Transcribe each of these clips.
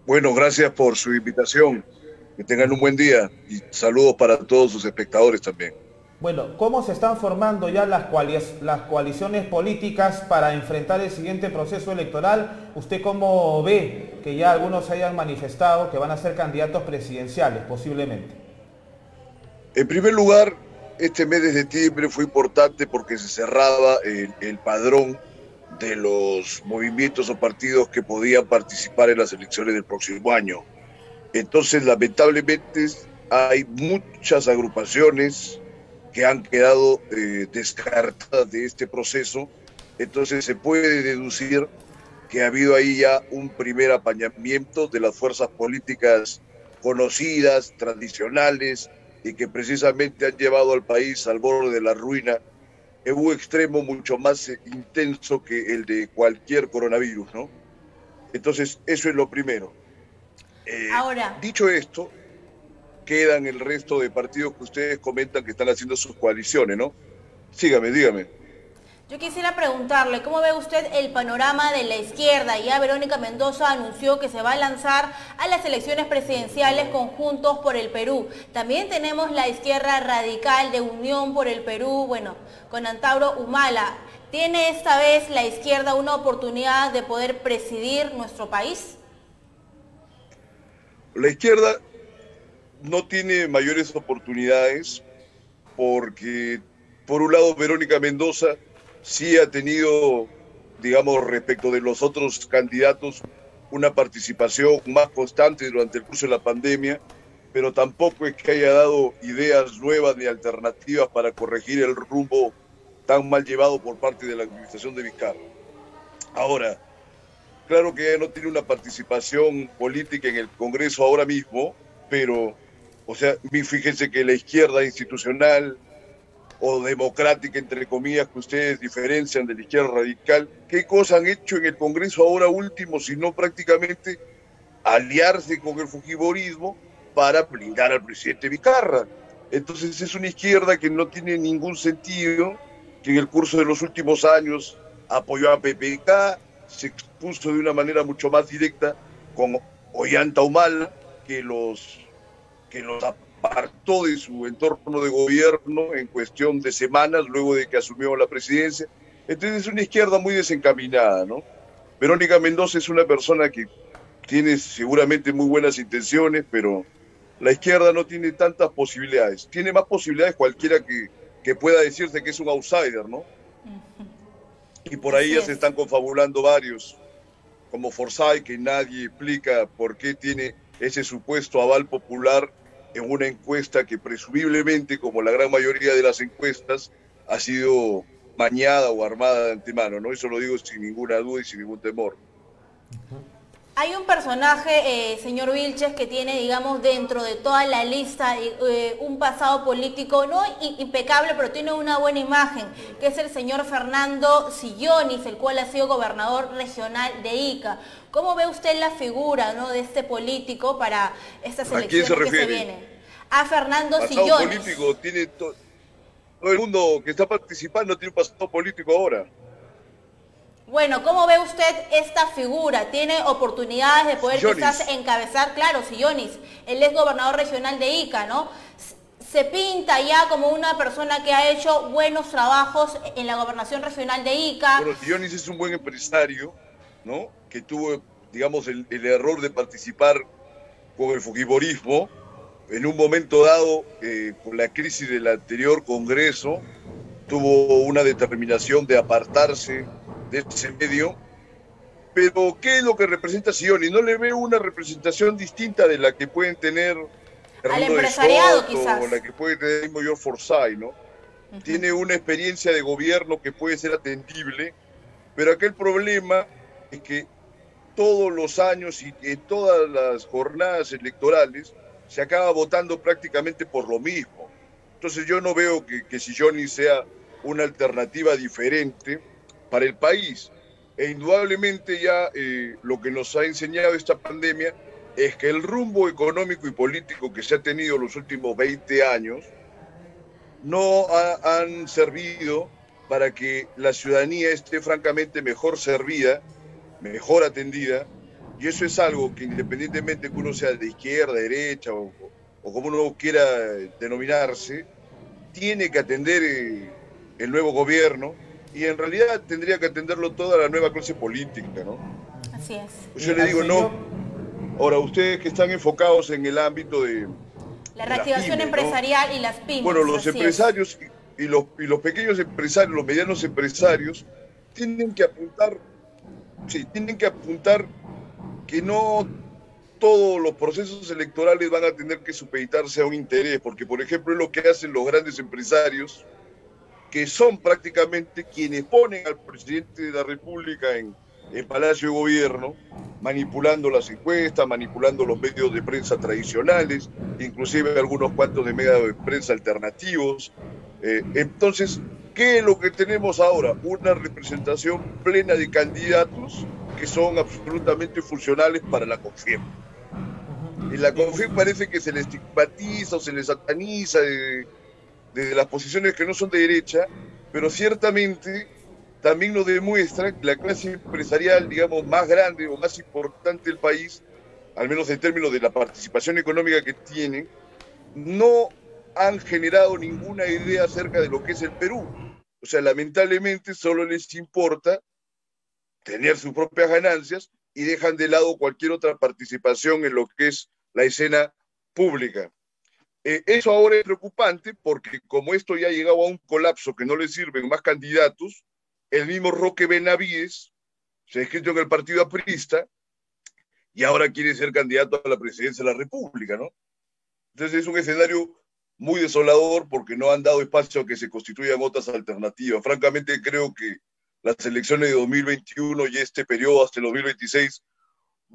Bueno, gracias por su invitación. Que tengan un buen día y saludos para todos sus espectadores también. Bueno, ¿cómo se están formando ya las coaliciones políticas para enfrentar el siguiente proceso electoral? ¿Usted cómo ve que ya algunos hayan manifestado que van a ser candidatos presidenciales posiblemente? En primer lugar, este mes de septiembre fue importante porque se cerraba el padrón de los movimientos o partidos que podían participar en las elecciones del próximo año. Entonces, lamentablemente, hay muchas agrupaciones que han quedado descartadas de este proceso. Entonces, se puede deducir que ha habido ahí ya un primer apañamiento de las fuerzas políticas conocidas, tradicionales, y que precisamente han llevado al país al borde de la ruina en un extremo mucho más intenso que el de cualquier coronavirus, ¿no? Entonces, eso es lo primero. Ahora, Dicho esto, quedan el resto de partidos que ustedes comentan que están haciendo sus coaliciones, ¿no? Sígame, dígame. yo quisiera preguntarle, ¿cómo ve usted el panorama de la izquierda? Ya Verónica Mendoza anunció que se va a lanzar a las elecciones presidenciales conjuntos por el Perú. También tenemos la izquierda radical de Unión por el Perú, bueno, con Antauro Humala. ¿Tiene esta vez la izquierda una oportunidad de poder presidir nuestro país? La izquierda no tiene mayores oportunidades porque, por un lado, Verónica Mendoza sí ha tenido, digamos, respecto de los otros candidatos, una participación más constante durante el curso de la pandemia, pero tampoco es que haya dado ideas nuevas ni alternativas para corregir el rumbo tan mal llevado por parte de la administración de Vizcarra. Ahora, claro que ella no tiene una participación política en el Congreso ahora mismo, pero, o sea, fíjense que la izquierda institucional o democrática, entre comillas, que ustedes diferencian de la izquierda radical, ¿qué cosas han hecho en el Congreso ahora último, sino prácticamente aliarse con el fujimorismo para blindar al presidente Vizcarra? Entonces es una izquierda que no tiene ningún sentido, que en el curso de los últimos años apoyó a PPK, se expuso de una manera mucho más directa con Ollanta Humala, que los apartó de su entorno de gobierno en cuestión de semanas luego de que asumió la presidencia. Entonces es una izquierda muy desencaminada, ¿no? Verónica Mendoza es una persona que tiene seguramente muy buenas intenciones, pero la izquierda no tiene tantas posibilidades. Tiene más posibilidades cualquiera que pueda decirse que es un outsider, ¿no? Y por ahí Así ya se es. están confabulando varios, como Forsyth, que nadie explica por qué tiene ese supuesto aval popular en una encuesta que presumiblemente, como la gran mayoría de las encuestas, ha sido mañada o armada de antemano, ¿no? Eso lo digo sin ninguna duda y sin ningún temor. Hay un personaje, señor Vilches, que tiene, digamos, dentro de toda la lista un pasado político, no impecable, pero tiene una buena imagen, que es el señor Fernando Sillonis, el cual ha sido gobernador regional de Ica. ¿Cómo ve usted la figura, ¿no?, de este político para estas ¿A quién se elecciones que se refiere? vienen? A Fernando Pasado Sillonis. político, todo el mundo que está participando tiene un pasado político ahora. Bueno, ¿cómo ve usted esta figura? ¿Tiene oportunidades de poder quizás Sillonis. encabezar? Claro, Sillonis, él es gobernador regional de Ica, ¿no? Se pinta ya como una persona que ha hecho buenos trabajos en la gobernación regional de Ica. Bueno, Sillonis es un buen empresario, ¿no? Que tuvo, digamos, el error de participar con el fujimorismo en un momento dado, con la crisis del anterior Congreso, tuvo una determinación de apartarse de ese medio. Pero, ¿qué es lo que representa Scioni? No le veo una representación distinta de la que pueden tener Al Hernando de empresariado Soto o quizás. la que puede tener Mayor Forsyth, ¿no? Tiene una experiencia de gobierno que puede ser atendible, pero aquel problema es que todos los años y en todas las jornadas electorales se acaba votando prácticamente por lo mismo. Entonces yo no veo que Silloni sea una alternativa diferente para el país. E indudablemente ya lo que nos ha enseñado esta pandemia es que el rumbo económico y político que se ha tenido los últimos 20 años no han servido para que la ciudadanía esté francamente mejor servida, mejor atendida y eso es algo que independientemente que uno sea de izquierda, derecha o como uno quiera denominarse, tiene que atender el nuevo gobierno y en realidad tendría que atenderlo toda la nueva clase política, ¿no? Así es. Pues yo le digo, señor... no, ahora ustedes que están enfocados en el ámbito de La reactivación pymes, empresarial, ¿no? Y las pymes. Bueno, los empresarios y los pequeños empresarios, los medianos empresarios, tienen que apuntar, sí, tienen que apuntar que no todos los procesos electorales van a tener que supeditarse a un interés, porque por ejemplo es lo que hacen los grandes empresarios, que son prácticamente quienes ponen al presidente de la República en Palacio de Gobierno, manipulando las encuestas, manipulando los medios de prensa tradicionales, inclusive algunos cuantos de medios de prensa alternativos. Entonces, ¿qué es lo que tenemos ahora? Una representación plena de candidatos que son absolutamente funcionales para la CONFIEP. Y la CONFIEP parece que se le estigmatiza o se le sataniza desde las posiciones que no son de derecha, pero ciertamente también nos demuestra que la clase empresarial, digamos, más grande o más importante del país, al menos en términos de la participación económica que tienen, no han generado ninguna idea acerca de lo que es el Perú. O sea, lamentablemente solo les importa tener sus propias ganancias y dejan de lado cualquier otra participación en lo que es la escena pública. Eso ahora es preocupante porque como esto ya ha llegado a un colapso que no le sirven más candidatos, el mismo Roque Benavides se ha inscrito en el partido aprista y ahora quiere ser candidato a la presidencia de la República, ¿no? Entonces es un escenario muy desolador porque no han dado espacio a que se constituyan otras alternativas. Francamente creo que las elecciones de 2021 y este periodo hasta el 2026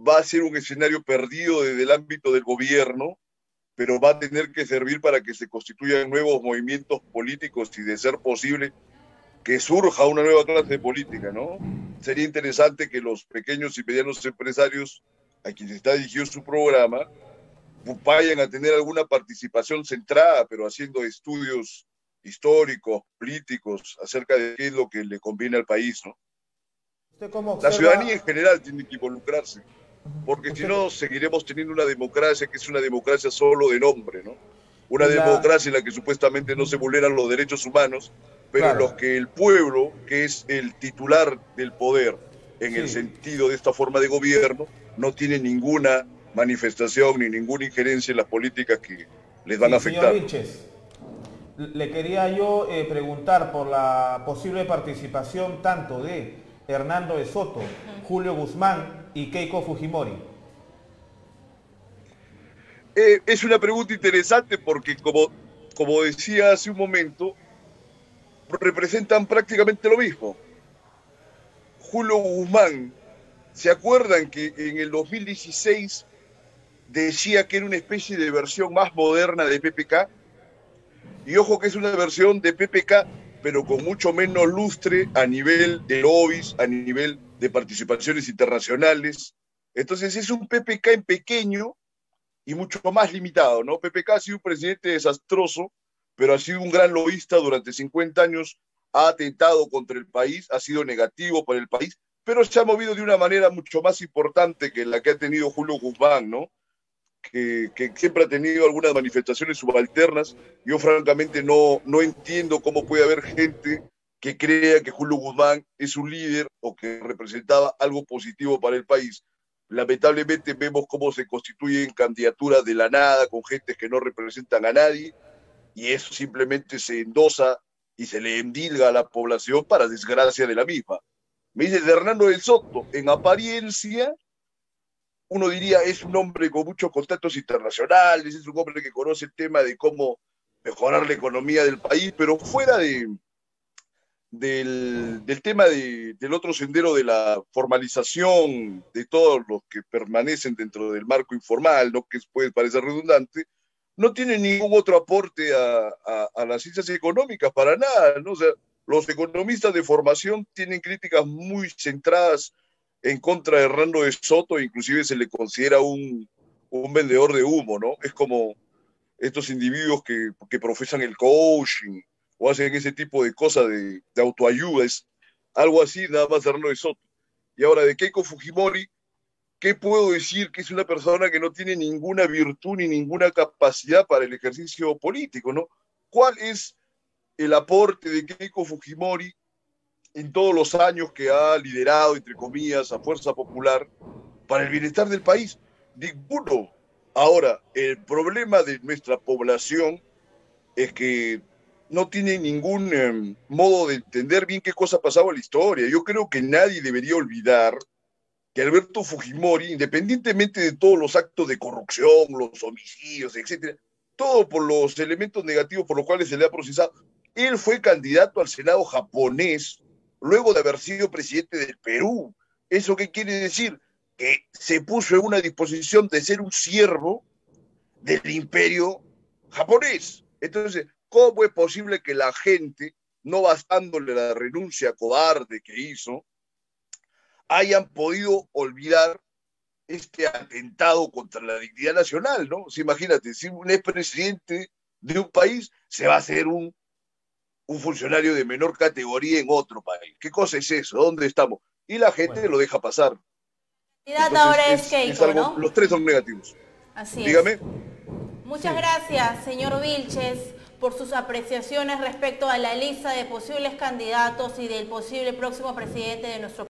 va a ser un escenario perdido desde el ámbito del gobierno, pero va a tener que servir para que se constituyan nuevos movimientos políticos y, de ser posible, que surja una nueva clase política, ¿no? Sería interesante que los pequeños y medianos empresarios a quienes está dirigido su programa vayan a tener alguna participación centrada, pero haciendo estudios históricos, políticos, acerca de qué es lo que le conviene al país, ¿no? ¿Usted cómo La observa... ciudadanía en general tiene que involucrarse, porque si no seguiremos teniendo una democracia que es una democracia solo de nombre, ¿no? Una democracia en la que supuestamente no se vulneran los derechos humanos, pero en los que el pueblo, que es el titular del poder, en el sentido de esta forma de gobierno, no tiene ninguna manifestación ni ninguna injerencia en las políticas que les van a afectar. Señor Vilches, le quería yo preguntar por la posible participación tanto de Hernando de Soto, Julio Guzmán y Keiko Fujimori. Es una pregunta interesante porque, como decía hace un momento, representan prácticamente lo mismo. Julio Guzmán, ¿se acuerdan que en el 2016 decía que era una especie de versión más moderna de PPK? Y ojo que es una versión de PPK, pero con mucho menos lustre a nivel de lobbies, a nivel de participaciones internacionales. Entonces es un PPK en pequeño y mucho más limitado, ¿no? PPK ha sido un presidente desastroso, pero ha sido un gran lobista durante 50 años, ha atentado contra el país, ha sido negativo para el país, pero se ha movido de una manera mucho más importante que la que ha tenido Julio Guzmán, ¿no? Que siempre ha tenido algunas manifestaciones subalternas. Yo francamente no entiendo cómo puede haber gente que crea que Julio Guzmán es un líder o que representaba algo positivo para el país. Lamentablemente vemos cómo se constituyen candidaturas de la nada con gentes que no representan a nadie y eso simplemente se endosa y se le endilga a la población para desgracia de la misma. Me dice Hernando del Soto, en apariencia uno diría es un hombre con muchos contactos internacionales, es un hombre que conoce el tema de cómo mejorar la economía del país, pero fuera del tema del otro sendero de la formalización de todos los que permanecen dentro del marco informal, ¿no? Que puede parecer redundante, no tiene ningún otro aporte a las ciencias económicas para nada, ¿no? O sea, los economistas de formación tienen críticas muy centradas en contra de Hernando de Soto, inclusive se le considera un vendedor de humo, ¿no? Es como estos individuos que profesan el coaching o hacen ese tipo de cosas de autoayuda, es algo así, nada más Hernando de Soto. Y ahora de Keiko Fujimori, ¿qué puedo decir? Que es una persona que no tiene ninguna virtud ni ninguna capacidad para el ejercicio político, ¿no? ¿Cuál es el aporte de Keiko Fujimori en todos los años que ha liderado, entre comillas, a Fuerza Popular para el bienestar del país? Ninguno. Ahora, el problema de nuestra población es que no tiene ningún modo de entender bien qué cosa ha pasado en la historia. Yo creo que nadie debería olvidar que Alberto Fujimori, independientemente de todos los actos de corrupción, los homicidios, etcétera, todo por los elementos negativos por los cuales se le ha procesado, él fue candidato al Senado japonés luego de haber sido presidente del Perú. ¿Eso qué quiere decir? Que se puso en una disposición de ser un siervo del imperio japonés. Entonces, ¿cómo es posible que la gente, no bastándole la renuncia cobarde que hizo, hayan podido olvidar este atentado contra la dignidad nacional, ¿no? O sea, imagínate, si un expresidente de un país se va a hacer un funcionario de menor categoría en otro país. ¿Qué cosa es eso? ¿Dónde estamos? Y la gente lo deja pasar. Entonces, ahora es Keiko, algo, ¿no? Los tres son negativos. Así Dígame. es. Muchas gracias, señor Vilches, por sus apreciaciones respecto a la lista de posibles candidatos y del posible próximo presidente de nuestro país.